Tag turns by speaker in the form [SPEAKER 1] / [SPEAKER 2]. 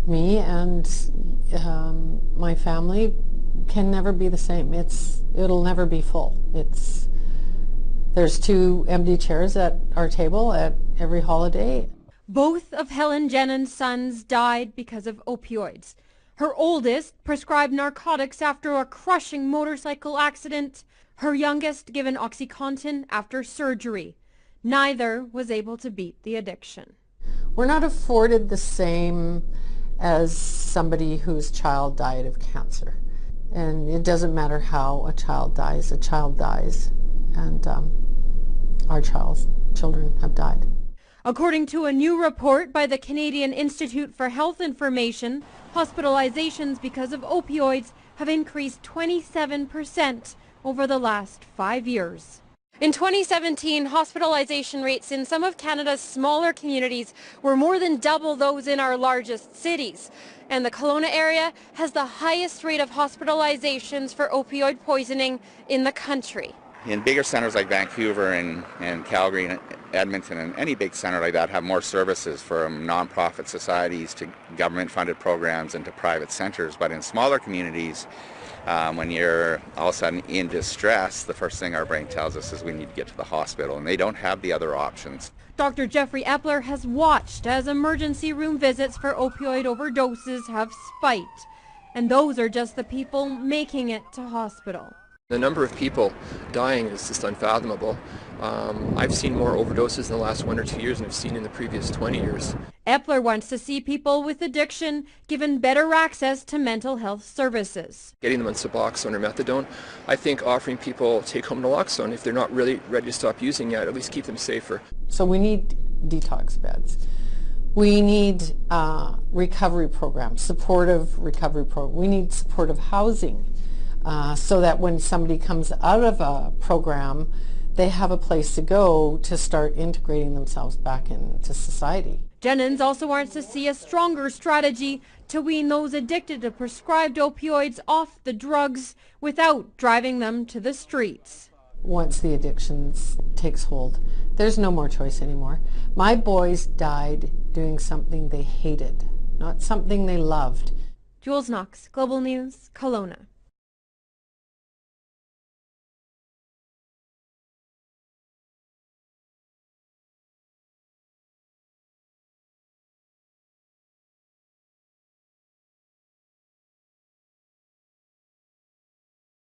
[SPEAKER 1] Me and my family can never be the same. It'll never be full. There's 2 empty chairs at our table at every holiday.
[SPEAKER 2] Both of Helen Jennens' sons died because of opioids. Her oldest prescribed narcotics after a crushing motorcycle accident. Her youngest given Oxycontin after surgery. Neither was able to beat the addiction.
[SPEAKER 1] We're not afforded the same as somebody whose child died of cancer. And it doesn't matter how a child dies, and our children have died.
[SPEAKER 2] According to a new report by the Canadian Institute for Health Information, hospitalizations because of opioids have increased 27% over the last 5 years. In 2017, hospitalization rates in some of Canada's smaller communities were more than double those in our largest cities. And the Kelowna area has the highest rate of hospitalizations for opioid poisoning in the country.
[SPEAKER 3] In bigger centers like Vancouver and Calgary and Edmonton and any big center like that have more services from nonprofit societies to government-funded programs and to private centers. But in smaller communities, when you're all of a sudden in distress, the first thing our brain tells us is we need to get to the hospital, and they don't have the other options.
[SPEAKER 2] Dr. Jeffrey Eppler has watched as emergency room visits for opioid overdoses have spiked. And those are just the people making it to hospital.
[SPEAKER 4] The number of people dying is just unfathomable. I've seen more overdoses in the last 1 or 2 years than I've seen in the previous 20 years.
[SPEAKER 2] Eppler wants to see people with addiction given better access to mental health services.
[SPEAKER 4] Getting them on Suboxone or Methadone, I think offering people take-home naloxone, if they're not really ready to stop using it, at least keep them safer.
[SPEAKER 1] So we need detox beds. We need recovery programs, supportive recovery programs. We need supportive housing. So that when somebody comes out of a program, they have a place to go to start integrating themselves back into society.
[SPEAKER 2] Jennens also wants to see a stronger strategy to wean those addicted to prescribed opioids off the drugs without driving them to the streets.
[SPEAKER 1] Once the addiction takes hold, there's no more choice anymore. My boys died doing something they hated, not something they loved.
[SPEAKER 2] Jules, Knox, Global News, Kelowna.